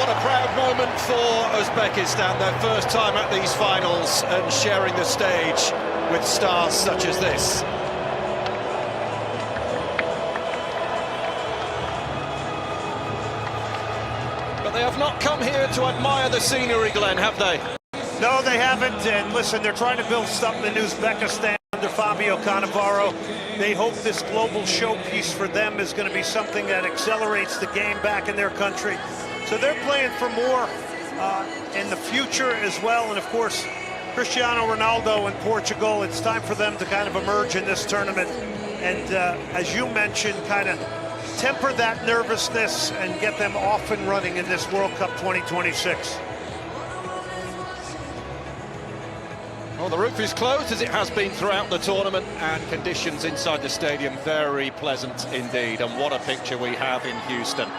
What a proud moment for Uzbekistan, their first time at these finals and sharing the stage with stars such as this. But they have not come here to admire the scenery, Glenn, have they? No, they haven't, and listen, they're trying to build something in Uzbekistan under Fabio Cannavaro. They hope this global showpiece for them is going to be something that accelerates the game back in their country. So they're playing for more in the future as well, and of course, Cristiano Ronaldo in Portugal, it's time for them to kind of emerge in this tournament. And as you mentioned, kind of temper that nervousness and get them off and running in this World Cup 2026. Well, the roof is closed as it has been throughout the tournament, and conditions inside the stadium very pleasant indeed. And what a picture we have in Houston.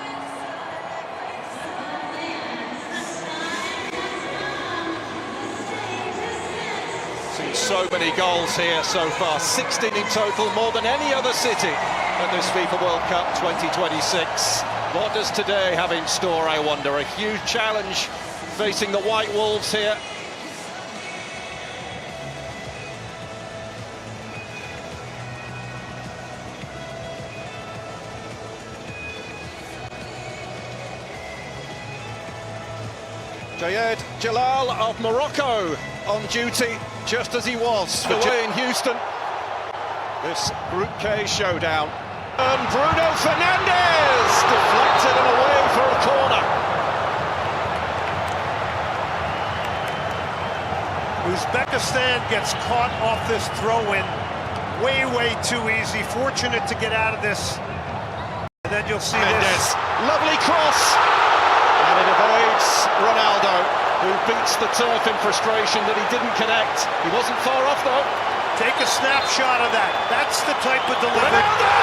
Seen so many goals here so far, 16 in total, more than any other city at this FIFA World Cup 2026. What does today have in store, I wonder? A huge challenge facing the White Wolves here. Jayed Jalal of Morocco on duty, just as he was away in Houston. This Group K showdown. And Bruno Fernandes deflected and away for a corner. Uzbekistan gets caught off this throw-in way too easy. Fortunate to get out of this. And then you'll see this. Lovely cross. And it evades Ronaldo, who beats the turf in frustration that he didn't connect. He wasn't far off, though. Take a snapshot of that. That's the type of delivery. Ronaldo!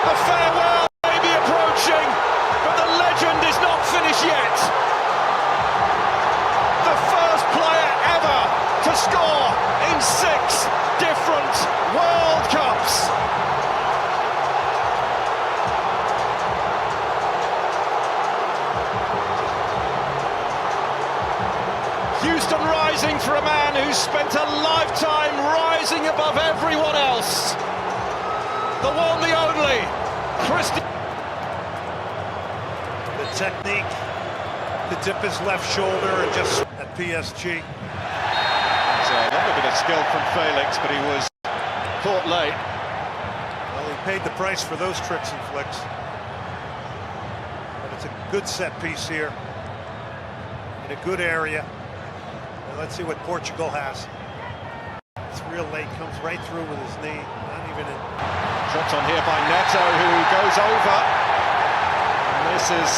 A farewell may be approaching, but the legend is not finished yet. The first player ever to score in 6 different World Cups. Houston rising for a man who's spent a lifetime rising above everyone else. The one, the only, The technique to dip his left shoulder and just at PSG. A little bit of skill from Felix, but he was caught late. Well, he paid the price for those tricks and flicks. But it's a good set piece here in a good area. Now let's see what Portugal has. It's real late, comes right through with his knee, not even in. Shot on here by Neto, who goes over. And this is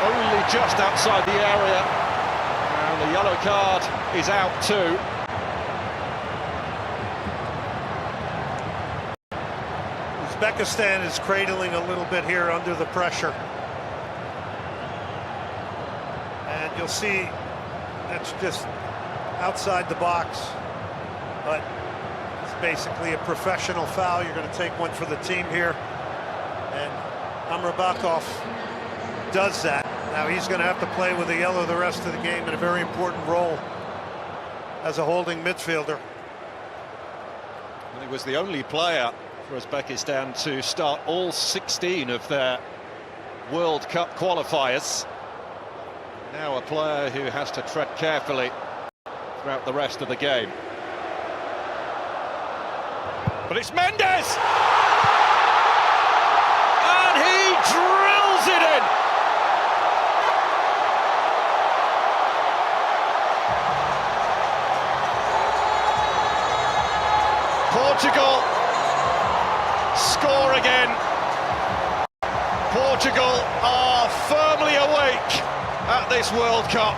only just outside the area. And the yellow card is out too. Uzbekistan is cradling a little bit here under the pressure. And you'll see that's just outside the box. But it's basically a professional foul. You're going to take one for the team here. And Amrabatov does that. Now he's going to have to play with the yellow the rest of the game in a very important role as a holding midfielder. And he was the only player for Uzbekistan to start all 16 of their World Cup qualifiers. Now a player who has to tread carefully throughout the rest of the game. But it's Mendes! And he drills it in! Portugal score again. Portugal are firmly awake at this World Cup.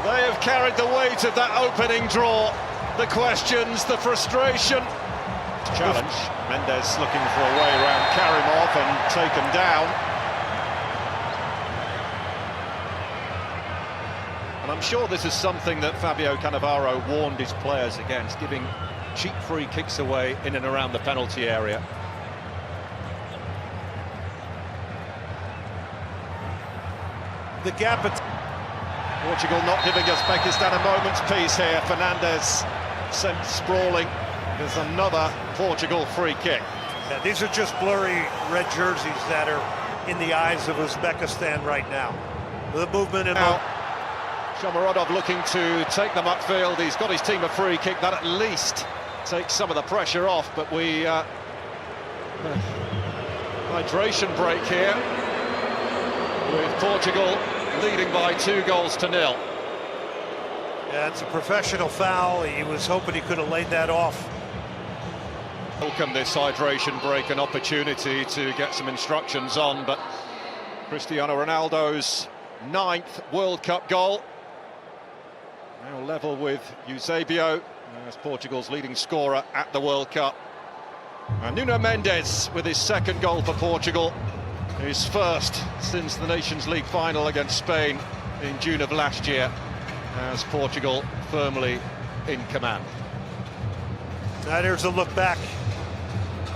They have carried the weight of that opening draw. The questions, the frustration. Challenge. Mendes looking for a way around Karimov and taken down. And I'm sure this is something that Fabio Cannavaro warned his players against, giving cheap free kicks away in and around the penalty area. The gap at Portugal not giving Uzbekistan a moment's peace here. Fernandez sent sprawling. There's another Portugal free kick. Yeah, these are just blurry red jerseys that are in the eyes of Uzbekistan right now. The movement in now, Shomurodov looking to take them upfield. He's got his team a free kick. That at least takes some of the pressure off. But we hydration break here with Portugal leading by 2-0. Yeah, it's a professional foul. He was hoping he could have laid that off. Welcome this hydration break, an opportunity to get some instructions on, but Cristiano Ronaldo's 9th World Cup goal. Now level with Eusebio as Portugal's leading scorer at the World Cup. And Nuno Mendes with his 2nd goal for Portugal, his first since the Nations League final against Spain in June of last year, as Portugal firmly in command. Now here's a look back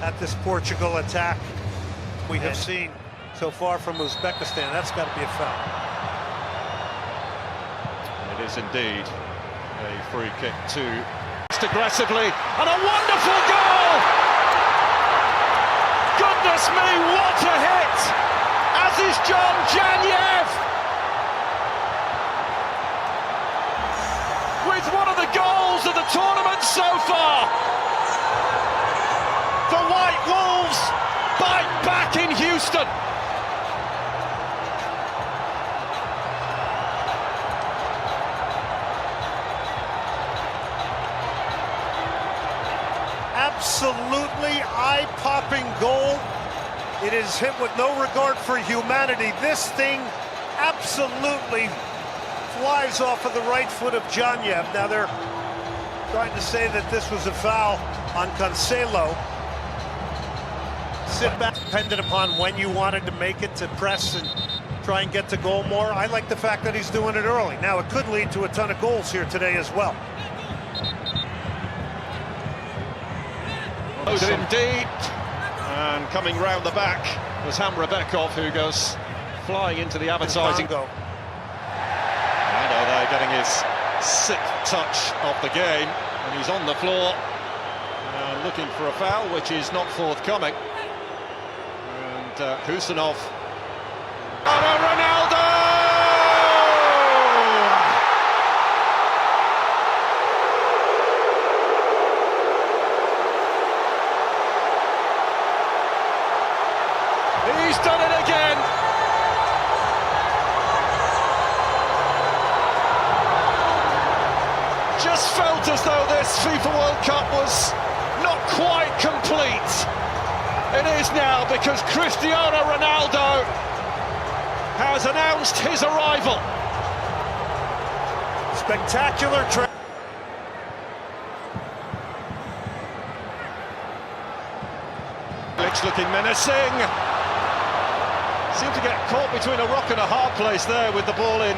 at this Portugal attack we have seen so far from Uzbekistan. That's got to be a foul. It is indeed a free kick to aggressively, and a wonderful goal! Goodness me, what a hit! As is John Janyev with one of the goals of the tournament so far. The White Wolves bite back in Houston. Absolutely eye-popping goal. It is hit with no regard for humanity. This thing absolutely flies off of the right foot of Janyev. Now they're trying to say that this was a foul on Cancelo. Sit back, dependent upon when you wanted to make it, to press and try and get to goal more. I like the fact that he's doing it early. Now it could lead to a ton of goals here today as well. Indeed, and coming round the back was Hamrabekov, who goes flying into the advertising. Ronaldo there getting his 6th touch of the game, and he's on the floor looking for a foul, which is not forthcoming. And Husanov. Ronaldo! He's done it again. Just felt as though this FIFA World Cup was not quite complete. It is now, because Cristiano Ronaldo has announced his arrival. Spectacular try. Looking menacing. Seemed to get caught between a rock and a hard place there with the ball in.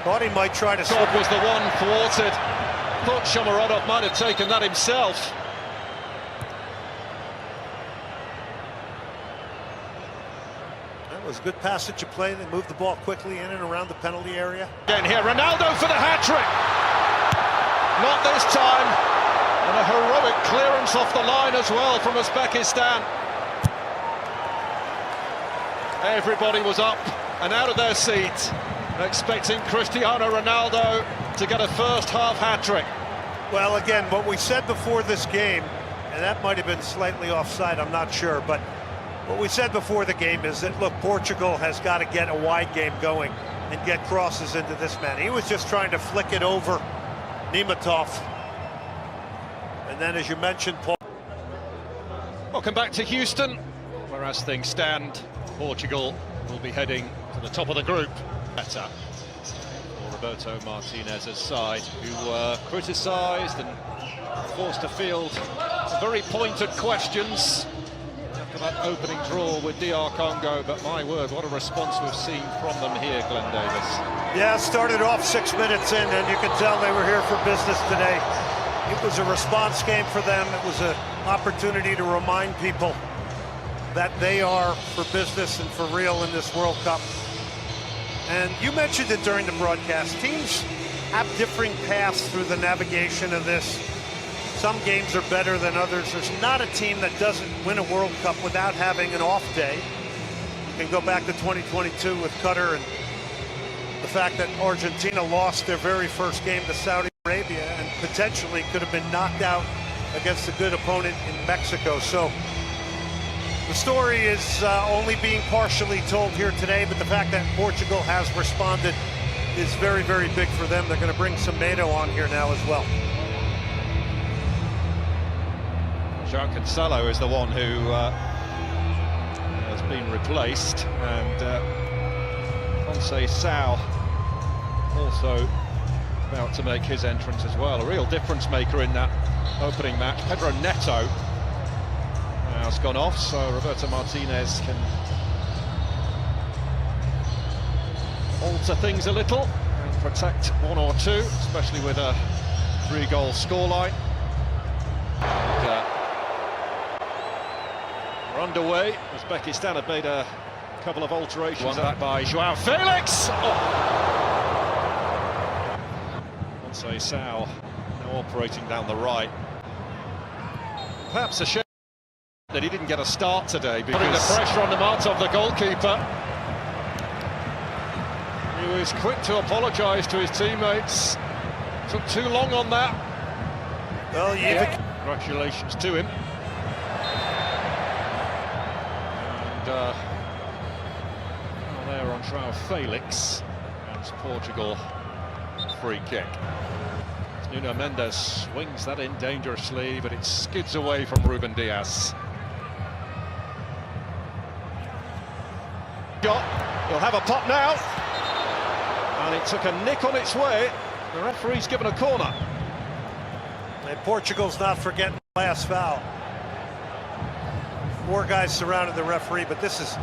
Thought he might try to Todd was the one thwarted. Thought Shomurodov might have taken that himself. That was a good passage of play. They moved the ball quickly in and around the penalty area. Again here, Ronaldo for the hat-trick. Not this time. And a heroic clearance off the line as well from Uzbekistan. Everybody was up and out of their seats, expecting Cristiano Ronaldo to get a first-half hat-trick. Well, again, what we said before this game, and that might have been slightly offside, I'm not sure, but what we said before the game is that, look, Portugal has got to get a wide game going and get crosses into this man. He was just trying to flick it over Nematov. And then, as you mentioned, Paul. Welcome back to Houston, where as things stand, Portugal will be heading to the top of the group. Better for Roberto Martinez's side, who were criticised and forced to field some very pointed questions after that opening draw with DR Congo, but my word, what a response we've seen from them here, Glenn Davis. Yeah, started off 6 minutes in, and you can tell they were here for business today. It was a response game for them. It was an opportunity to remind people that they are for business and for real in this World Cup. And you mentioned it during the broadcast. Teams have differing paths through the navigation of this. Some games are better than others. There's not a team that doesn't win a World Cup without having an off day. You can go back to 2022 with Qatar and the fact that Argentina lost their very first game to Saudi Arabia and potentially could have been knocked out against a good opponent in Mexico. So the story is only being partially told here today, but the fact that Portugal has responded is very, very big for them. They're going to bring some NATO on here now as well. João Cancelo is the one who has been replaced, and Conceição also about to make his entrance as well. A real difference maker in that opening match. Pedro Neto has gone off, so Roberto Martinez can alter things a little and protect one or two, especially with a 3-goal scoreline. We're underway. Uzbekistan have made a couple of alterations. One back by João Felix. Conceição now operating down the right. Perhaps a shame that he didn't get a start today, because putting the pressure on the Martov, the goalkeeper. He was quick to apologise to his teammates. Took too long on that. Well, yeah. Congratulations to him. And there on João Felix, and Portugal free kick. Nuno Mendes swings that in dangerously, but it skids away from Ruben Dias. He'll have a pop now, and it took a nick on its way. The referee's given a corner. And Portugal's not forgetting the last foul. 4 guys surrounded the referee, but this is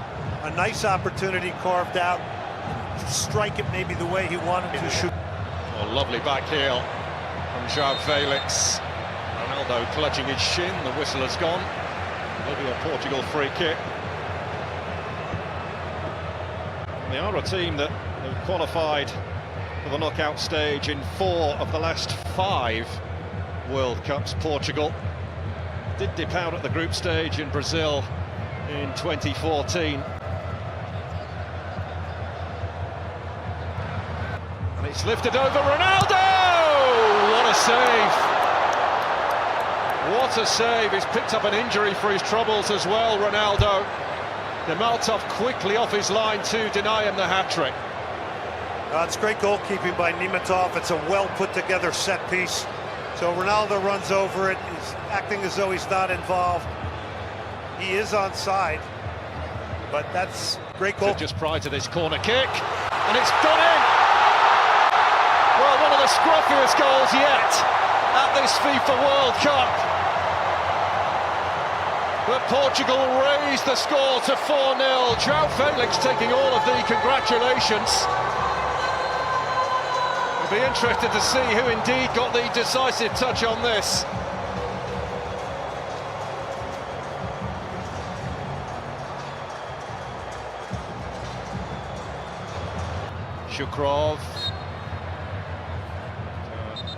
a nice opportunity carved out to strike it maybe the way he wanted to shoot. Oh, lovely back heel from João Felix. Ronaldo clutching his shin, the whistle has gone. Maybe a Portugal free kick. And they are a team that have qualified for the knockout stage in 4 of the last 5 World Cups. Portugal did dip out at the group stage in Brazil in 2014. And it's lifted over Ronaldo! What a save! What a save! He's picked up an injury for his troubles as well, Ronaldo. Martov quickly off his line to deny him the hat-trick. It's great goalkeeping by Nematov. It's a well put together set piece. So Ronaldo runs over it. He's acting as though he's not involved. He is onside, but that's great goal. Just prior to this corner kick, and it's gone in. Well, one of the scruffiest goals yet at this FIFA World Cup. But Portugal raised the score to 4-0. João Felix taking all of the congratulations. We'll be interested to see who indeed got the decisive touch on this. Shukrov.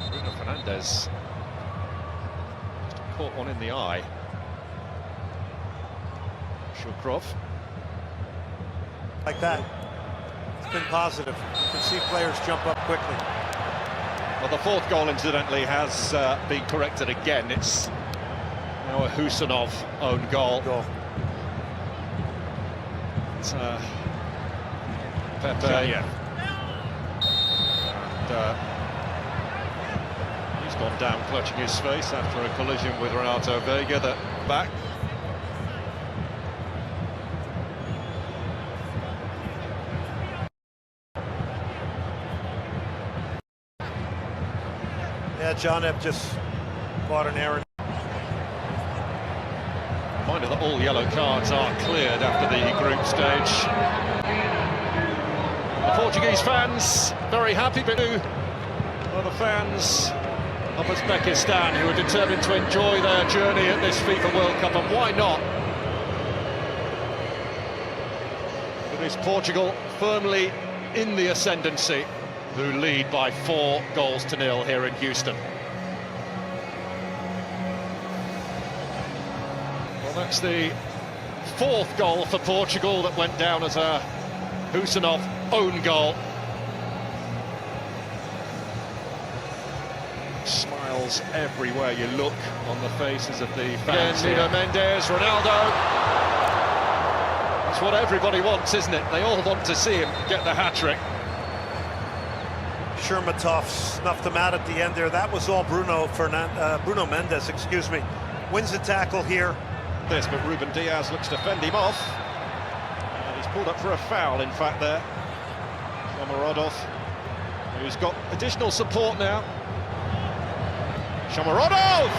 Bruno Fernandes. Just caught one in the eye. Shukrov. Like that. It's been positive. You can see players jump up quickly. Well, the 4th goal, incidentally, has been corrected again. It's now a Husanov own goal. It's Pepe. Yeah. And he's gone down clutching his face after a collision with Renato Veiga, the back. Yeah, John Ebb just caught an error. Reminder that all yellow cards are cleared after the group stage. The Portuguese fans very happy, but other fans of Uzbekistan who are determined to enjoy their journey at this FIFA World Cup, and why not? It is Portugal firmly in the ascendancy, who lead by 4-0 here in Houston. Well, that's the 4th goal for Portugal that went down as a Husanov own goal. Smiles everywhere you look on the faces of the fans. Nuno Mendes, Ronaldo. It's what everybody wants, isn't it? They all want to see him get the hat-trick. Shermatov snuffed him out at the end there. That was all Bruno Mendes, excuse me. Wins the tackle here. But Ruben Diaz looks to fend him off. And he's pulled up for a foul, in fact, there. Shomurodov, who's got additional support now. Shomurodov!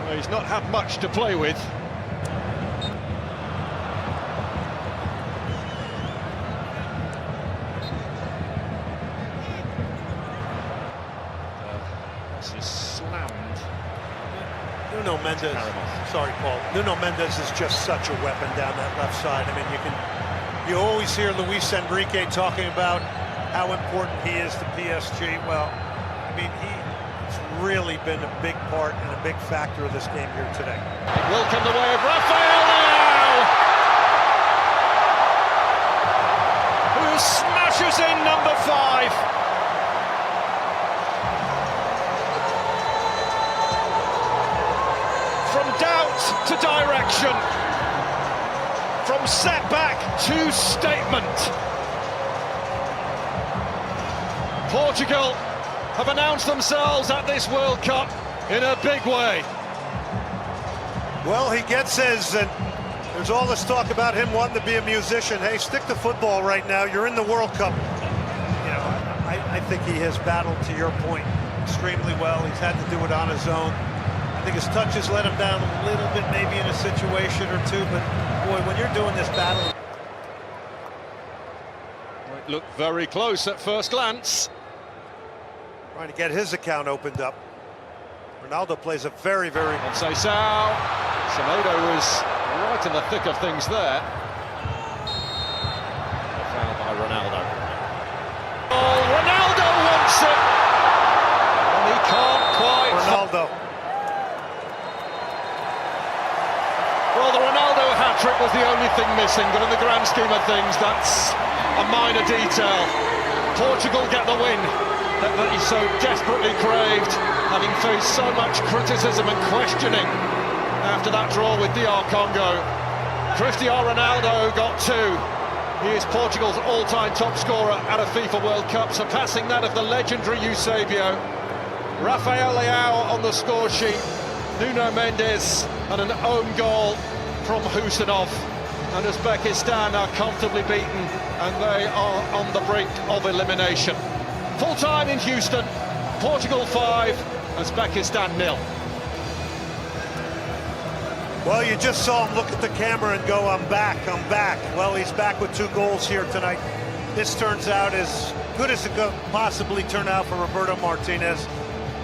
Well, he's not had much to play with. This is slammed. Nuno Mendes, sorry Paul, Nuno Mendes is just such a weapon down that left side. I mean, you always hear Luis Enrique talking about how important he is to PSG. Well, I mean, he's really been a big part and a big factor of this game here today. It will come the way of Rafael now, who smashes in number 5. From doubt to direction, from setback to statement. Portugal have announced themselves at this World Cup in a big way. Well, he gets his, and there's all this talk about him wanting to be a musician. Hey, stick to football right now. You're in the World Cup. You know, I think he has battled, to your point, extremely well. He's had to do it on his own. I think his touches let him down a little bit, maybe in a situation or two, but boy, when you're doing this battle... It looked very close at first glance. Trying to get his account opened up. Ronaldo plays a very, very... Semedo was right in the thick of things there. Foul by Ronaldo. Oh, Ronaldo wants it! And he can't quite... Ronaldo. Well, the Ronaldo hat-trick was the only thing missing, but in the grand scheme of things, that's a minor detail. Portugal get the win that he so desperately craved, having faced so much criticism and questioning after that draw with DR Congo. Cristiano Ronaldo got 2. He is Portugal's all-time top scorer at a FIFA World Cup, surpassing that of the legendary Eusebio. Rafael Leao on the score sheet, Nuno Mendes, and an own goal from Husanov. And Uzbekistan are comfortably beaten, and they are on the brink of elimination. Full time in Houston, Portugal 5, Uzbekistan 0. Well, you just saw him look at the camera and go, I'm back, I'm back. Well, he's back with 2 goals here tonight. This turns out as good as it could possibly turn out for Roberto Martinez.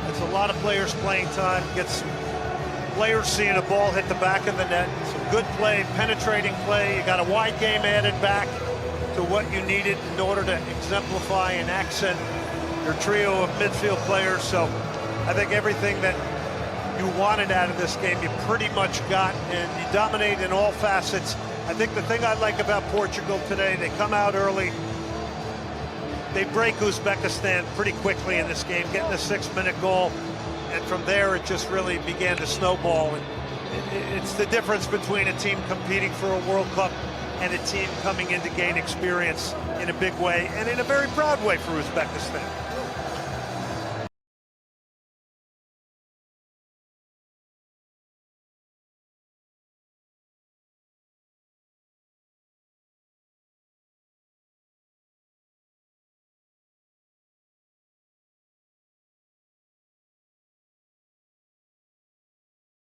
It's a lot of players playing time, gets players seeing a ball hit the back of the net. Some good play, penetrating play. You got a wide game added back to what you needed in order to exemplify and accent your trio of midfield players. So I think everything that you wanted out of this game you pretty much got, and you dominate in all facets. I think the thing I like about Portugal today, they come out early, they break Uzbekistan pretty quickly in this game, getting a 6-minute goal, and from there it just really began to snowball. And it's the difference between a team competing for a World Cup and a team coming in to gain experience in a big way and in a very proud way for Uzbekistan.